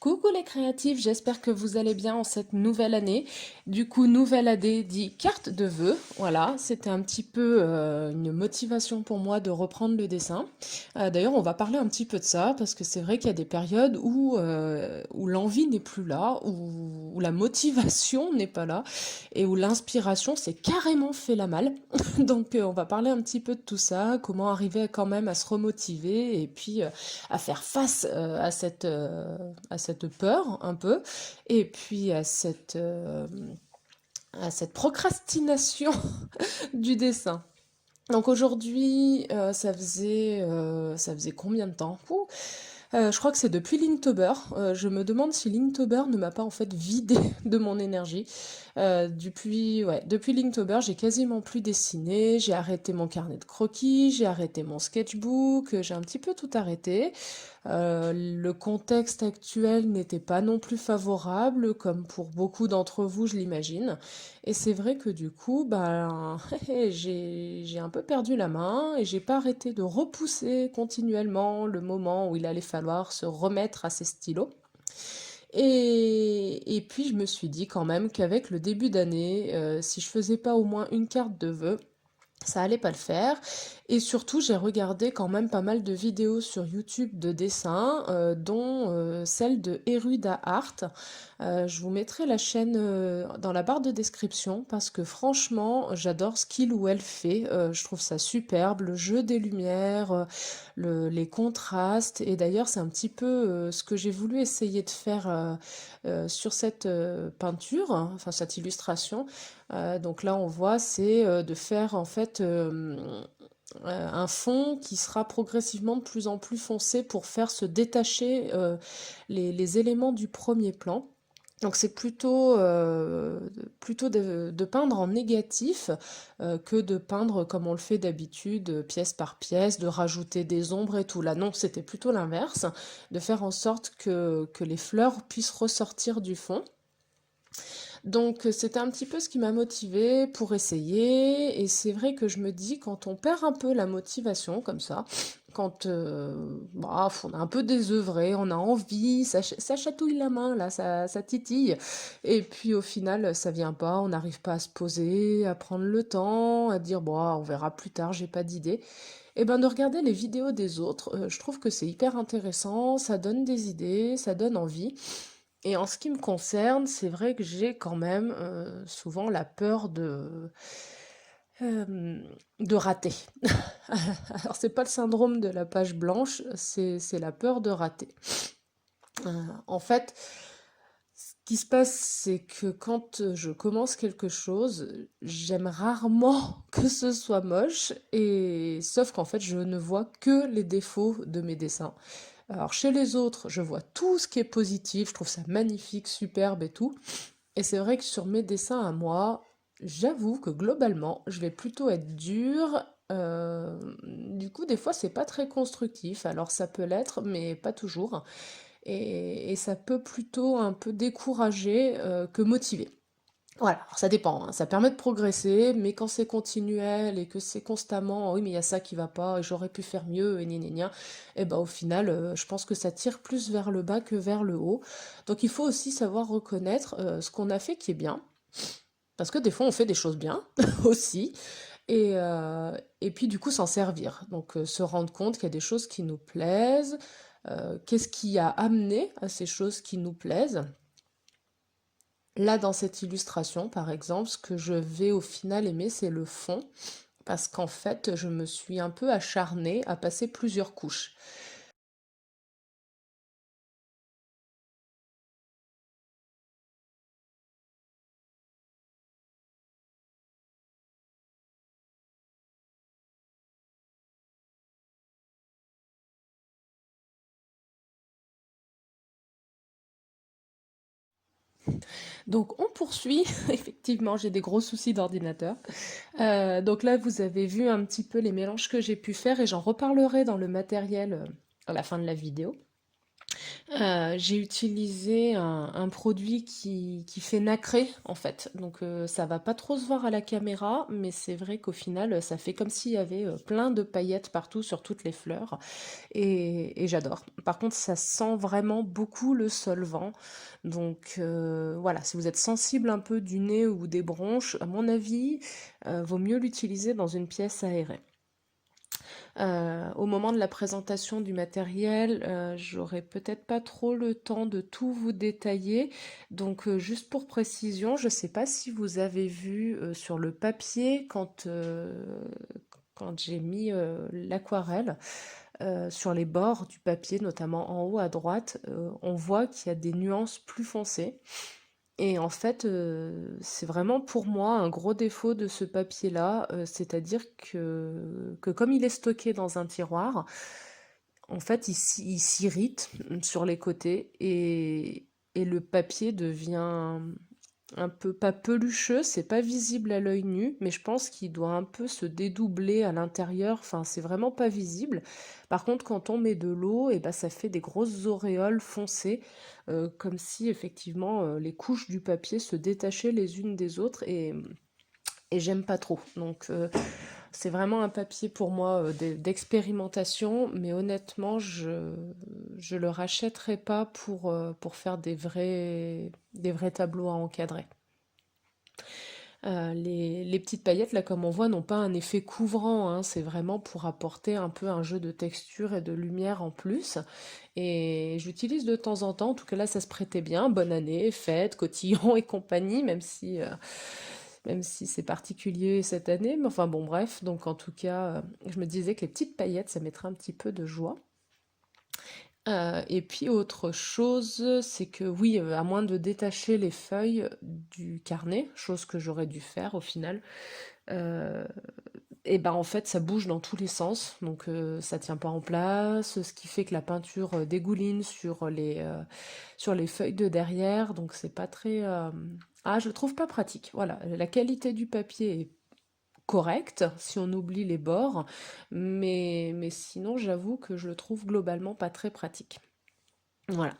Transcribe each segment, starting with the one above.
Coucou les créatifs, j'espère que vous allez bien en cette nouvelle année. Du coup, nouvelle année dit carte de vœux. Voilà, c'était un petit peu une motivation pour moi de reprendre le dessin. D'ailleurs, on va parler un petit peu de ça parce que c'est vrai qu'il y a des périodes où l'envie n'est plus là, où la motivation n'est pas là et où l'inspiration s'est carrément fait la malle. Donc, on va parler un petit peu de tout ça, comment arriver quand même à se remotiver et puis à faire face à cette peur un peu, et puis à cette procrastination du dessin. Donc aujourd'hui, ça faisait combien de temps? Je crois que c'est depuis Linktober. Je me demande si Linktober ne m'a pas en fait vidé de mon énergie. Depuis Linktober, j'ai quasiment plus dessiné. J'ai arrêté mon carnet de croquis, j'ai arrêté mon sketchbook, j'ai un petit peu tout arrêté. Le contexte actuel n'était pas non plus favorable, comme pour beaucoup d'entre vous, je l'imagine. Et c'est vrai que du coup, ben, j'ai un peu perdu la main et j'ai pas arrêté de repousser continuellement le moment où il allait falloir se remettre à ses stylos. Et puis je me suis dit quand même qu'avec le début d'année, si je faisais pas au moins une carte de vœux, ça allait pas le faire. Et surtout, j'ai regardé quand même pas mal de vidéos sur YouTube de dessins, dont celle de Eruda Art. Je vous mettrai la chaîne dans la barre de description parce que franchement, j'adore ce qu'il ou elle fait. Je trouve ça superbe, le jeu des lumières, les contrastes. Et d'ailleurs, c'est un petit peu ce que j'ai voulu essayer de faire sur cette peinture, hein, enfin cette illustration. Donc là, on voit, c'est de faire en fait un fond qui sera progressivement de plus en plus foncé pour faire se détacher les éléments du premier plan. Donc c'est plutôt de peindre en négatif que de peindre comme on le fait d'habitude, pièce par pièce, de rajouter des ombres et tout. Là non, c'était plutôt l'inverse, de faire en sorte que les fleurs puissent ressortir du fond. Donc c'était un petit peu ce qui m'a motivée pour essayer, et c'est vrai que je me dis quand on perd un peu la motivation comme ça, quand on a un peu désœuvré, on a envie, ça chatouille la main là, ça titille, et puis au final ça vient pas, on n'arrive pas à se poser, à prendre le temps, à dire bon on verra plus tard, j'ai pas d'idée. Et ben de regarder les vidéos des autres, je trouve que c'est hyper intéressant, ça donne des idées, ça donne envie. Et en ce qui me concerne, c'est vrai que j'ai quand même souvent la peur de rater. Alors c'est pas le syndrome de la page blanche, c'est la peur de rater. En fait, ce qui se passe, c'est que quand je commence quelque chose, j'aime rarement que ce soit moche, et sauf qu'en fait, je ne vois que les défauts de mes dessins. Alors chez les autres, je vois tout ce qui est positif, je trouve ça magnifique, superbe et tout. Et c'est vrai que sur mes dessins à moi, j'avoue que globalement, je vais plutôt être dure. Du coup, des fois, c'est pas très constructif. Alors ça peut l'être, mais pas toujours. Et ça peut plutôt un peu décourager que motiver. Voilà, alors ça dépend, hein. Ça permet de progresser, mais quand c'est continuel et que c'est constamment, oui, mais il y a ça qui va pas, et j'aurais pu faire mieux, et gna gna gna, et ben au final, je pense que ça tire plus vers le bas que vers le haut. Donc il faut aussi savoir reconnaître ce qu'on a fait qui est bien, parce que des fois on fait des choses bien aussi, et puis du coup s'en servir. Donc se rendre compte qu'il y a des choses qui nous plaisent, qu'est-ce qui a amené à ces choses qui nous plaisent. Là, dans cette illustration, par exemple, ce que je vais au final aimer, c'est le fond, parce qu'en fait, je me suis un peu acharnée à passer plusieurs couches. Donc, on poursuit. Effectivement, j'ai des gros soucis d'ordinateur. Donc là, vous avez vu un petit peu les mélanges que j'ai pu faire, et j'en reparlerai dans le matériel à la fin de la vidéo. J'ai utilisé un produit qui fait nacré en fait, donc ça va pas trop se voir à la caméra, mais c'est vrai qu'au final, ça fait comme s'il y avait, plein de paillettes partout sur toutes les fleurs et j'adore. Par contre, ça sent vraiment beaucoup le solvant, donc voilà, si vous êtes sensible un peu du nez ou des bronches, à mon avis, vaut mieux l'utiliser dans une pièce aérée. Au moment de la présentation du matériel, j'aurai peut-être pas trop le temps de tout vous détailler. Donc, juste pour précision, je ne sais pas si vous avez vu sur le papier quand j'ai mis l'aquarelle sur les bords du papier, notamment en haut à droite, on voit qu'il y a des nuances plus foncées. Et en fait, c'est vraiment pour moi un gros défaut de ce papier-là, c'est-à-dire que comme il est stocké dans un tiroir, en fait, il s'irrite sur les côtés et le papier devient un peu pas pelucheux, c'est pas visible à l'œil nu, mais je pense qu'il doit un peu se dédoubler à l'intérieur, enfin, c'est vraiment pas visible. Par contre, quand on met de l'eau, et ben, ça fait des grosses auréoles foncées, comme si effectivement les couches du papier se détachaient les unes des autres et j'aime pas trop. Donc, c'est vraiment un papier pour moi d'expérimentation, mais honnêtement, je le rachèterai pas pour faire des vrais tableaux à encadrer. Les petites paillettes, là, comme on voit, n'ont pas un effet couvrant, hein, c'est vraiment pour apporter un peu un jeu de texture et de lumière en plus. Et j'utilise de temps en temps, en tout cas là, ça se prêtait bien. Bonne année, fête, cotillon et compagnie, même si c'est particulier cette année. Mais enfin bon, bref, donc en tout cas, je me disais que les petites paillettes, ça mettrait un petit peu de joie. Et puis autre chose, c'est que oui, à moins de détacher les feuilles du carnet, chose que j'aurais dû faire au final, heu et ben, en fait, ça bouge dans tous les sens, donc ça tient pas en place, ce qui fait que la peinture, dégouline sur les feuilles de derrière, donc c'est pas très, je le trouve pas pratique. Voilà, la qualité du papier est correcte, si on oublie les bords, mais sinon, j'avoue que je le trouve globalement pas très pratique. Voilà.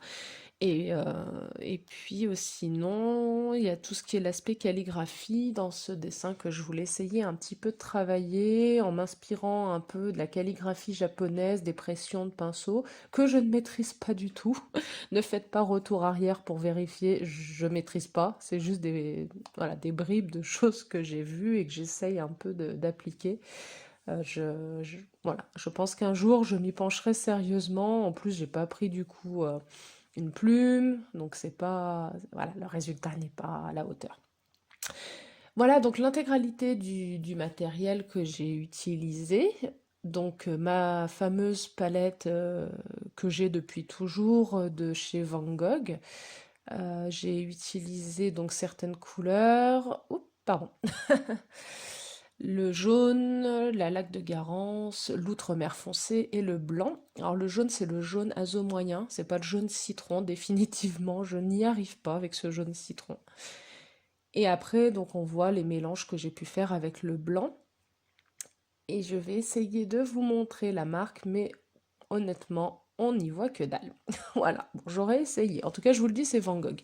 Et puis sinon, il y a tout ce qui est l'aspect calligraphie dans ce dessin que je voulais essayer un petit peu de travailler en m'inspirant un peu de la calligraphie japonaise, des pressions de pinceau, que je ne maîtrise pas du tout. Ne faites pas retour arrière pour vérifier, je maîtrise pas. C'est juste voilà, des bribes de choses que j'ai vues et que j'essaye un peu d'appliquer. Voilà, je pense qu'un jour je m'y pencherai sérieusement. En plus, j'ai pas pris du coup une plume, donc c'est pas, voilà, le résultat n'est pas à la hauteur. Voilà donc l'intégralité du matériel que j'ai utilisé. Donc ma fameuse palette que j'ai depuis toujours de chez Van Gogh. J'ai utilisé donc certaines couleurs. Oups, pardon. Le jaune, la laque de Garance, l'outremer foncé et le blanc. Alors le jaune, c'est le jaune azo moyen, c'est pas le jaune citron, définitivement, je n'y arrive pas avec ce jaune citron. Et après, donc on voit les mélanges que j'ai pu faire avec le blanc. Et je vais essayer de vous montrer la marque, mais honnêtement, on n'y voit que dalle. Voilà, bon, j'aurais essayé. En tout cas, je vous le dis, c'est Van Gogh.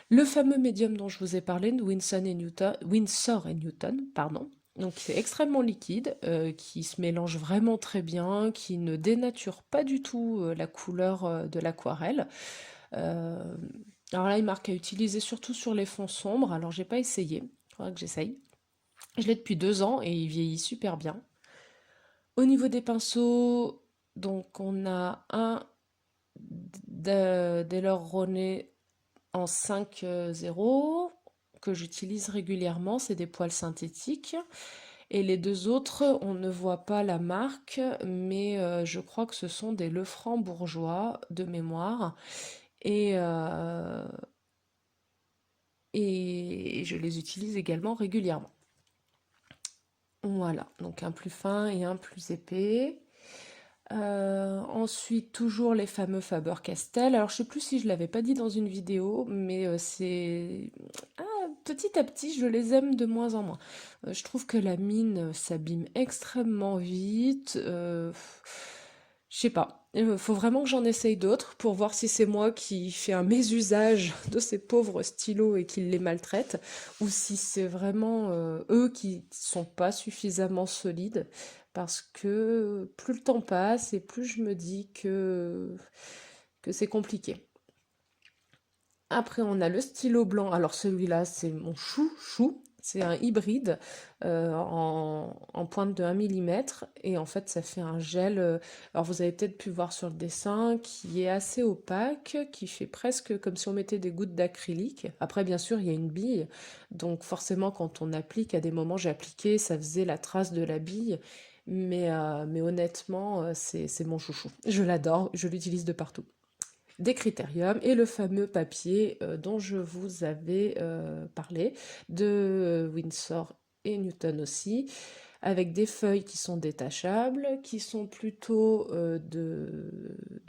Le fameux médium dont je vous ai parlé, de Winsor et Newton, pardon. Donc c'est extrêmement liquide, qui se mélange vraiment très bien, qui ne dénature pas du tout la couleur de l'aquarelle. Euh, alors là, il marque à utiliser surtout sur les fonds sombres. Alors j'ai pas essayé, il faudra que j'essaye. Je l'ai depuis 2 ans et il vieillit super bien. Au niveau des pinceaux, donc on a un Daler Ronet en 5,0 que j'utilise régulièrement, c'est des poils synthétiques. Et les deux autres, on ne voit pas la marque, mais je crois que ce sont des Lefranc bourgeois de mémoire. Et, euh, et je les utilise également régulièrement. Voilà, donc un plus fin et un plus épais. Ensuite, toujours les fameux Faber-Castell. Alors, je sais plus si je l'avais pas dit dans une vidéo, mais c'est... petit à petit, je les aime de moins en moins. Je trouve que la mine s'abîme extrêmement vite. Je sais pas. Faut vraiment que j'en essaye d'autres pour voir si c'est moi qui fais un mésusage de ces pauvres stylos et qui les maltraite, ou si c'est vraiment eux qui sont pas suffisamment solides. Parce que plus le temps passe et plus je me dis que c'est compliqué. Après, on a le stylo blanc. Alors celui-là, c'est mon chou-chou. C'est un hybride en pointe de 1 mm. Et en fait, ça fait un gel. Alors vous avez peut-être pu voir sur le dessin, qui est assez opaque, qui fait presque comme si on mettait des gouttes d'acrylique. Après, bien sûr, il y a une bille. Donc forcément, quand on applique, à des moments, j'ai appliqué, ça faisait la trace de la bille. Mais honnêtement, c'est mon chouchou. Je l'adore, je l'utilise de partout. Des critériums et le fameux papier dont je vous avais parlé, de Winsor et Newton aussi, avec des feuilles qui sont détachables, qui sont plutôt de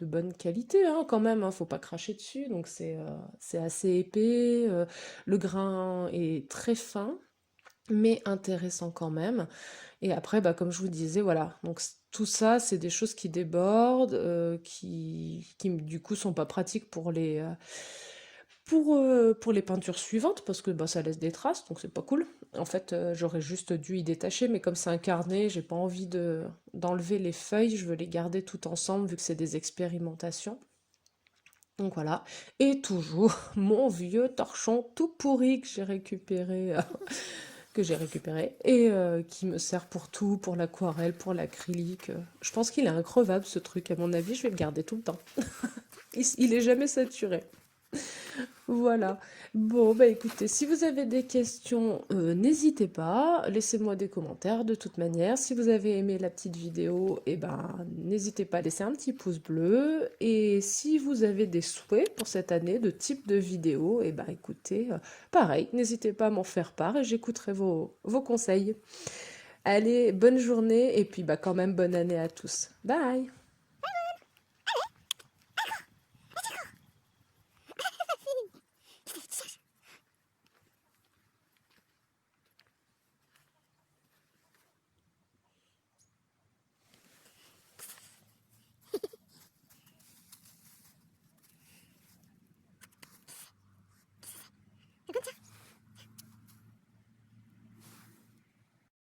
bonne qualité hein, quand même, hein, faut pas cracher dessus, donc c'est assez épais, le grain est très fin, mais intéressant quand même. Et après, bah, comme je vous disais, voilà. Donc tout ça, c'est des choses qui débordent, qui du coup sont pas pratiques pour les peintures suivantes, parce que bah, ça laisse des traces, donc c'est pas cool. En fait, j'aurais juste dû y détacher, mais comme c'est un carnet, j'ai pas envie d'enlever les feuilles, je veux les garder tout ensemble, vu que c'est des expérimentations. Donc voilà. Et toujours mon vieux torchon tout pourri que j'ai récupéré et qui me sert pour tout, pour l'aquarelle, pour l'acrylique. Je pense qu'il est increvable ce truc, à mon avis, je vais le garder tout le temps. Il est jamais saturé. Voilà. Bon, bah écoutez, si vous avez des questions, n'hésitez pas, laissez-moi des commentaires de toute manière. Si vous avez aimé la petite vidéo, eh ben, n'hésitez pas à laisser un petit pouce bleu. Et si vous avez des souhaits pour cette année de type de vidéo, eh ben écoutez, pareil, n'hésitez pas à m'en faire part et j'écouterai vos conseils. Allez, bonne journée et puis bah quand même bonne année à tous. Bye!